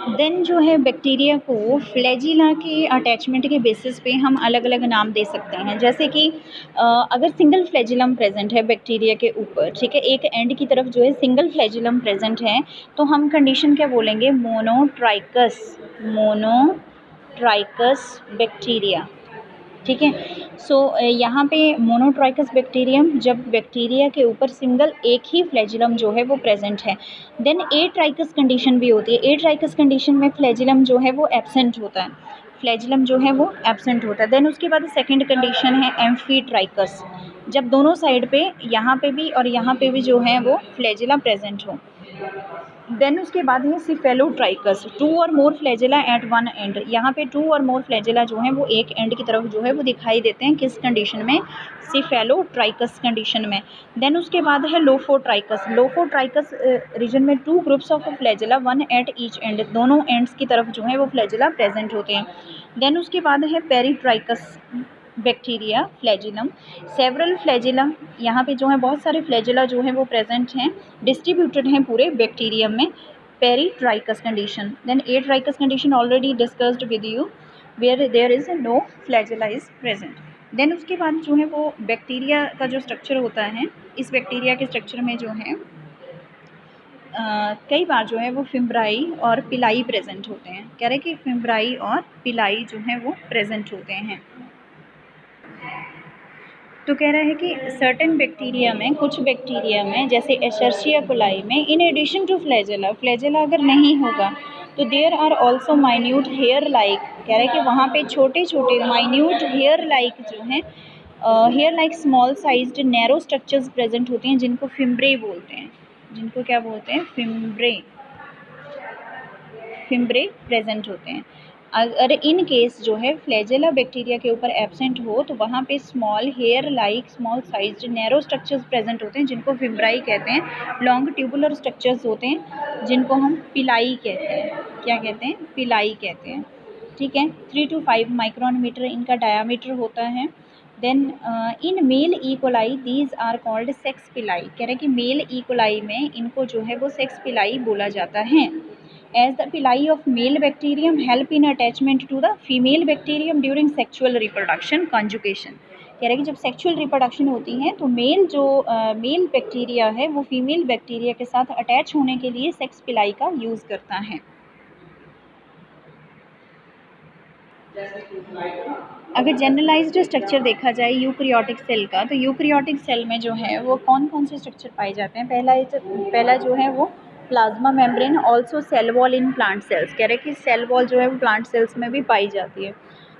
Then जो है bacteria को फ्लैजिला के अटैचमेंट के बेसिस पे हम अलग अलग नाम दे सकते हैं। जैसे कि अगर सिंगल फ्लैजिलम प्रेजेंट है बैक्टीरिया के ऊपर, ठीक है, एक एंड की तरफ जो है सिंगल फ्लैजिलम प्रेजेंट है, तो हम कंडीशन क्या बोलेंगे, मोनोट्राइकस, मोनोट्राइकस बैक्टीरिया। ठीक है। सो यहाँ पे मोनोट्राइकस बैक्टीरियम, जब बैक्टीरिया के ऊपर सिंगल एक ही फ्लैजिलम जो है वो प्रेजेंट है। देन ए ट्राइकस कंडीशन भी होती है। ए ट्राइकस कंडीशन में फ्लैजिलम जो है वो एब्सेंट होता है, फ्लैजिलम जो है वो एब्सेंट होता है। देन उसके बाद सेकंड कंडीशन है एम्फीट्राइकस, जब दोनों साइड पे, यहाँ पे भी और यहाँ पे भी जो है वो फ्लैजिला प्रेजेंट हो। देन उसके बाद है सिफेलोट्राइकस, टू और मोर फ्लैजिला एट वन एंड, यहाँ पे टू और मोर फ्लैजिला जो है वो एक एंड की तरफ जो है वो दिखाई देते हैं, किस कंडीशन में, सिफेलोट्राइकस कंडीशन में। देन उसके बाद है लोफोट्राइकस, लोफोट्राइकस रीजन में two groups of flagella one at each and, दोनों एंड्स की तरफ जो है वो फ्लैजिला प्रेजेंट होते हैं। देन उसके बाद है peritrichous bacteria flagellum, several flagellum, यहाँ पे जो है बहुत सारे फ्लैजिला जो है वो प्रेजेंट हैं, डिस्ट्रीब्यूटेड हैं पूरे बैक्टीरियम में, peritrichous condition. Then atrichous condition already discussed with you, where there is no flagella is present. Then उसके बाद जो है वो बैक्टीरिया का जो स्ट्रक्चर होता है, इस बैक्टीरिया के स्ट्रक्चर में जो है कई बार जो है वो फिम्ब्राई और पिलाई प्रेजेंट होते हैं। कह रहे कि फिम्ब्राई और पिलाई जो है वो प्रेजेंट होते हैं। तो कह रहा है कि सर्टेन बैक्टीरिया में, कुछ बैक्टीरिया में जैसे एशर्शिया कोलाई में, in addition to flagella, flagella अगर नहीं होगा तो there are also minute hair like, कह रहे हैं कि वहाँ पे छोटे छोटे माइन्यूट हेयर लाइक जो हैं, hair like small sized narrow structures present होते हैं, जिनको फिम्ब्रे बोलते हैं, जिनको क्या बोलते हैं, फिम्ब्रे, फिम्ब्रे प्रेजेंट होते हैं। अगर इन केस जो है फ्लैजिला बैक्टीरिया के ऊपर एब्सेंट हो तो वहाँ पे small hair like small sized narrow structures present होते हैं, जिनको फिम्ब्राई कहते हैं। लॉन्ग ट्यूबुलर स्ट्रक्चर्स होते हैं, जिनको हम पिलाई कहते हैं। क्या कहते हैं, पिलाई कहते हैं। ठीक है, 3 to 5 माइक्रोन मीटर इनका डायामीटर होता है। Then in male E coli these are called sex pili, कह रहे हैं कि मेल ई कोलाई में इनको जो है वो सेक्स पिलाई बोला जाता है। As the pili of male bacterium help in attachment to the female bacterium during sexual reproduction conjugation, कह रहे हैं कि जब सेक्सुअल रिप्रोडक्शन होती है तो मेल जो मेल बैक्टीरिया है वो फीमेल बैक्टीरिया के साथ अटैच होने के लिए सेक्स पिलाई का यूज़ करता है। अगर जनरलाइज्ड स्ट्रक्चर देखा जाए यूकैरियोटिक सेल का, तो यूकैरियोटिक सेल में जो है वो कौन कौन से स्ट्रक्चर पाए जाते हैं। पहला जो है वो plasma membrane, also cell wall in plant cells, कह रहे हैं कि सेल वॉल जो है वो प्लांट सेल्स में भी पाई जाती है।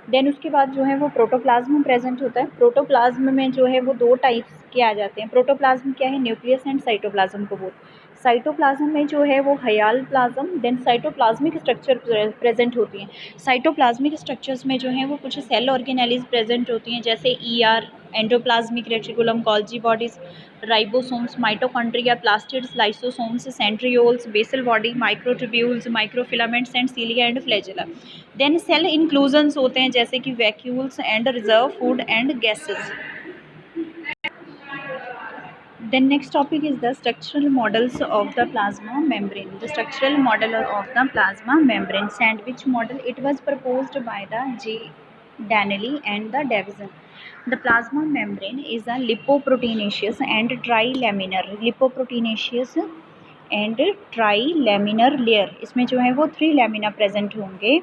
देन उसके बाद जो है वो प्रोटोप्लाज्म प्रेजेंट होता है। प्रोटोप्लाज्म में जो है वो दो टाइप्स के आ जाते हैं। प्रोटोप्लाज्म क्या है, न्यूक्लियस एंड साइटोप्लाज्म को बोलते हैं। साइटोप्लाज्म में जो है वो hyaloplasm, then cytoplasmic structure present होती हैं। साइटोप्लाज्मिक स्ट्रक्चर्स में जो है वो कुछ सेल ऑर्गेनेलिज प्रेजेंट होती हैं, जैसे ER, endoplasmic reticulum, Golgi bodies, ribosomes, mitochondria, plastids, lysosomes, centrioles, basal body, microtubules, microfilaments and cilia and flagella. Then cell inclusions होते हैं, जैसे कि vacuoles and reserve food and gases. Then next topic is the structural models of the plasma membrane. The structural model of the plasma membrane, sandwich model, it was proposed by the J. Danelli and the Davison. The plasma membrane is a lipoproteinaceous and trilaminar, lipoproteinaceous and trilaminar layer. इसमें जो है वो 3 lamina present होंगे।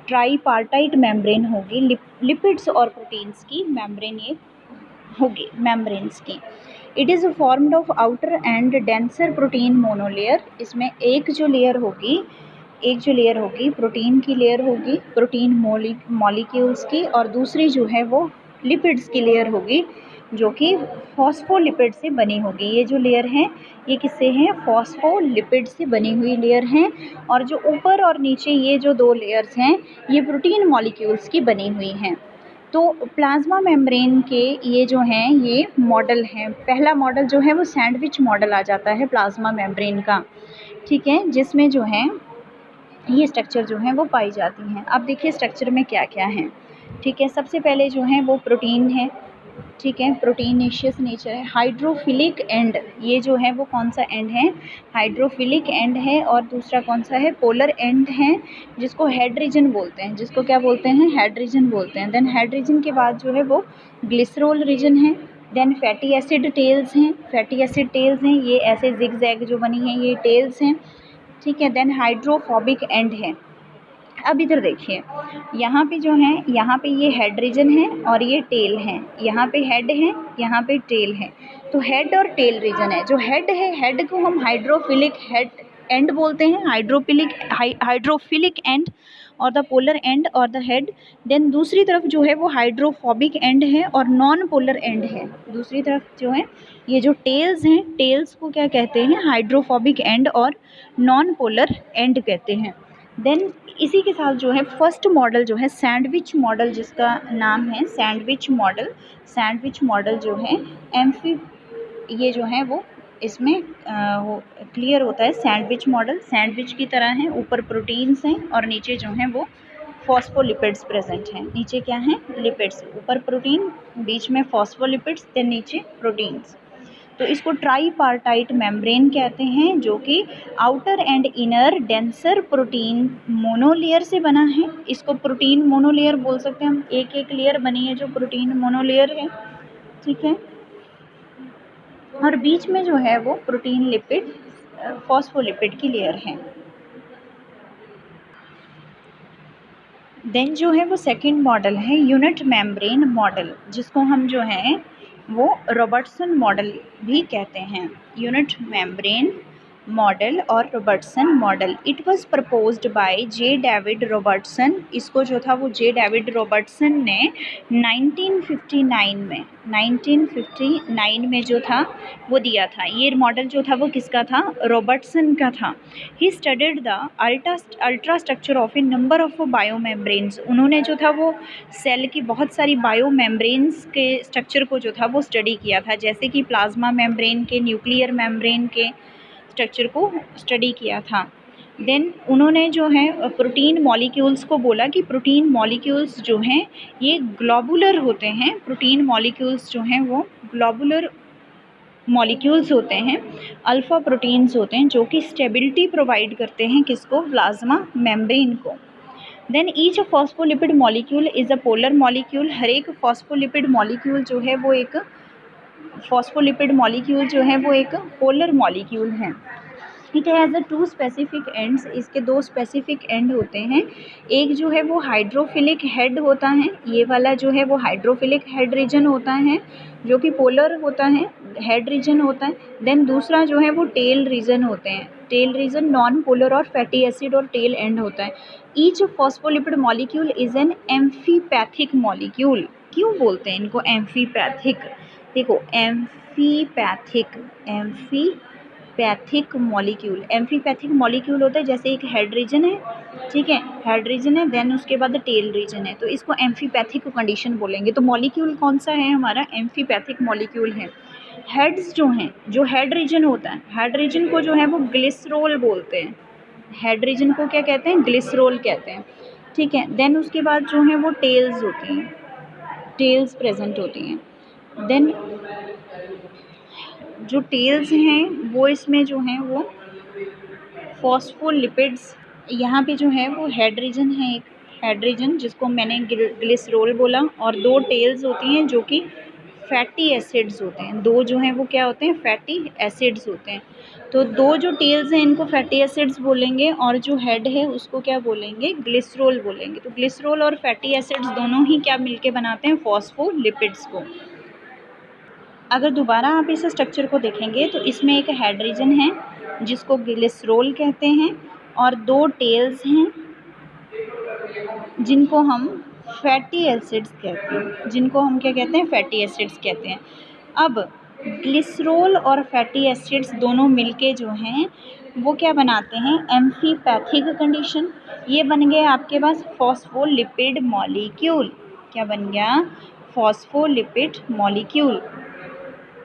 Tripartite membrane होगी, lipids और proteins की membrane ये होगी, मेम्ब्रेन्स की। It is formed of outer and denser protein monolayer, इसमें एक जो लेयर होगी प्रोटीन की लेयर होगी, प्रोटीन मॉलिक्यूल्स की, और दूसरी जो है वो लिपिड्स की लेयर होगी, जो कि फॉस्फोलिपिड से बनी होगी। ये जो लेयर हैं ये किससे हैं, फॉस्फोलिपिड से बनी हुई लेयर हैं, और जो ऊपर और नीचे ये जो दो लेयर्स हैं ये प्रोटीन मॉलिक्यूल्स की बनी हुई हैं। तो प्लाज्मा मेम्ब्रेन के ये जो हैं ये मॉडल हैं। पहला मॉडल जो है वो सैंडविच मॉडल आ जाता है प्लाज्मा मेम्ब्रेन का, ठीक है, जिसमें जो है ये स्ट्रक्चर जो है वो पाई जाती हैं। अब देखिए स्ट्रक्चर में क्या क्या है, ठीक है। सबसे पहले जो है वो प्रोटीन है, ठीक है, प्रोटीनेशियस नेचर है। हाइड्रोफिलिक एंड, ये जो है वो कौन सा एंड है, हाइड्रोफिलिक एंड है। और दूसरा कौन सा है, पोलर एंड है, जिसको हेड रीजन बोलते हैं, जिसको क्या बोलते हैं, हेड रीजन बोलते हैं। देन हेड रीजन के बाद जो है वो ग्लिसरोल रीजन है। देन फैटी एसिड टेल्स हैं, फैटी एसिड टेल्स हैं, ये ऐसे जिग जैग जो बनी है ये टेल्स हैं, ठीक है। देन हाइड्रोफोबिक एंड है। अब इधर देखिए, यहाँ पे जो है, यहाँ पे ये हेड रीजन है और ये टेल है, यहाँ पे हेड है, यहाँ पे टेल है। तो हेड और टेल रीजन है। जो हेड है, हेड को हम हाइड्रोफिलिक हेड एंड बोलते हैं, हाइड्रोफिलिक एंड और द पोलर एंड और द हेड। देन दूसरी तरफ जो है वो हाइड्रोफोबिक एंड है और नॉन पोलर एंड है। दूसरी तरफ जो है ये जो टेल्स हैं, टेल्स को क्या कहते हैं, हाइड्रोफोबिक एंड और नॉन पोलर एंड कहते हैं। देन इसी के साथ जो है फर्स्ट मॉडल जो है सैंडविच मॉडल, जिसका नाम है सैंडविच मॉडल। सैंडविच मॉडल जो है एम्फी, ये जो है वो इसमें वो क्लियर होता है। सैंडविच मॉडल सैंडविच की तरह है, ऊपर प्रोटीन्स हैं और नीचे जो है वो फॉस्फोलिपिड्स प्रेजेंट हैं। नीचे क्या है, लिपिड्स, ऊपर प्रोटीन, बीच में फॉस्फोलिपिड्स, देन नीचे प्रोटीन्स। तो इसको ट्राईपार्टाइट मेम्ब्रेन कहते हैं, जो कि outer and inner denser protein monolayer से बना है। इसको प्रोटीन मोनोलेयर बोल सकते हैं हम, एक एक लेयर बनी है जो प्रोटीन मोनोलेयर है, ठीक है। और बीच में जो है वो प्रोटीन लिपिड फॉस्फोलिपिड की लेयर है। देन जो है वो सेकंड मॉडल है यूनिट मेम्ब्रेन मॉडल, जिसको हम जो है वो रॉबर्टसन मॉडल भी कहते हैं। यूनिट मेम्ब्रेन मॉडल और Robertson model, it was proposed by J David Robertson. इसको जो था वो जे डेविड रॉबर्टसन ने 1959 में जो था वो दिया था। ये मॉडल जो था वो किसका था, रॉबर्टसन का था। He studied the ultra structure of A number of bio membranes. उन्होंने जो था वो सेल की बहुत सारी बायो मेम्ब्रेन्स के स्ट्रक्चर को जो था वो स्टडी किया था, जैसे कि प्लाज्मा मेम्ब्रेन के, न्यूक्लियर मेम्ब्रेन के स्ट्रक्चर को स्टडी किया था। देन उन्होंने जो है प्रोटीन मॉलिक्यूल्स को बोला कि प्रोटीन मॉलिक्यूल्स जो हैं ये ग्लोबुलर होते हैं। प्रोटीन मॉलिक्यूल्स जो हैं वो ग्लोबुलर मॉलिक्यूल्स होते हैं, अल्फ़ा प्रोटीन्स होते हैं, जो कि स्टेबिलिटी प्रोवाइड करते हैं किसको, प्लाज्मा मेम्ब्रेन को। Then each phospholipid molecule is a polar molecule. हर एक फॉस्फोलिपिड मॉलिक्यूल जो है वो एक फॉस्फोलिपिड मॉलिक्यूल जो है वो एक पोलर मॉलिक्यूल है। It has a two specific ends, इसके दो स्पेसिफिक एंड होते हैं। एक जो है वो हाइड्रोफिलिक हेड होता है, ये वाला जो है वो हाइड्रोफिलिक हेड रीजन होता है, जो कि पोलर होता है, हेड रीजन होता है। देन दूसरा जो है वो टेल रीजन होते हैं, टेल रीजन नॉन पोलर और फैटी एसिड और टेल एंड होता है। Each phospholipid molecule is an amphipathic molecule. क्यों बोलते हैं इनको एम्फीपैथिक, देखो एम्फीपैथिक मॉलिक्यूल, एम्फीपैथिक मॉलिक्यूल होता है, जैसे एक हेड रीजन है, ठीक है, हेड रीजन है, देन उसके बाद टेल रीजन है, तो इसको एम्फीपैथिक कंडीशन बोलेंगे। तो मॉलिक्यूल कौन सा है हमारा, एम्फीपैथिक मॉलिक्यूल है। हेड्स जो हैं, जो हेड रीजन होता है, हेड रीजन को जो है वो ग्लिसरोल बोलते हैं। हेड रीजन को क्या कहते हैं, ग्लिसरोल कहते हैं, ठीक है। देन उसके बाद जो है वो टेल्स होती हैं, टेल्स प्रेजेंट होती हैं। देन जो टेल्स हैं वो इसमें जो हैं वो फॉस्फोलिपिड्स, यहाँ पे जो है वो हेड रीजन है, एक हेड रीजन जिसको मैंने ग्लिसरोल बोला, और दो टेल्स होती हैं जो कि फैटी एसिड्स होते हैं। दो जो हैं वो क्या होते हैं, फैटी एसिड्स होते हैं। तो दो जो टेल्स हैं इनको फैटी एसिड्स बोलेंगे, और जो हेड है उसको क्या बोलेंगे, ग्लिसरोल बोलेंगे। तो ग्लिसरोल और फैटी एसिड्स दोनों ही क्या मिलके बनाते हैं, फॉस्फोलिपिड्स को। अगर दोबारा आप इस स्ट्रक्चर को देखेंगे तो इसमें एक हेड रीजन है जिसको ग्लिसरोल कहते हैं, और दो टेल्स हैं जिनको हम फैटी एसिड्स कहते हैं, जिनको हम क्या कहते हैं, फैटी एसिड्स कहते हैं। अब ग्लिसरोल और फैटी एसिड्स दोनों मिलके जो हैं वो क्या बनाते हैं, एम्फीपैथिक कंडीशन। ये बन गए आपके पास फॉस्फोलिपिड मॉलिक्यूल। क्या बन गया, फॉस्फोलिपिड मॉलिक्यूल।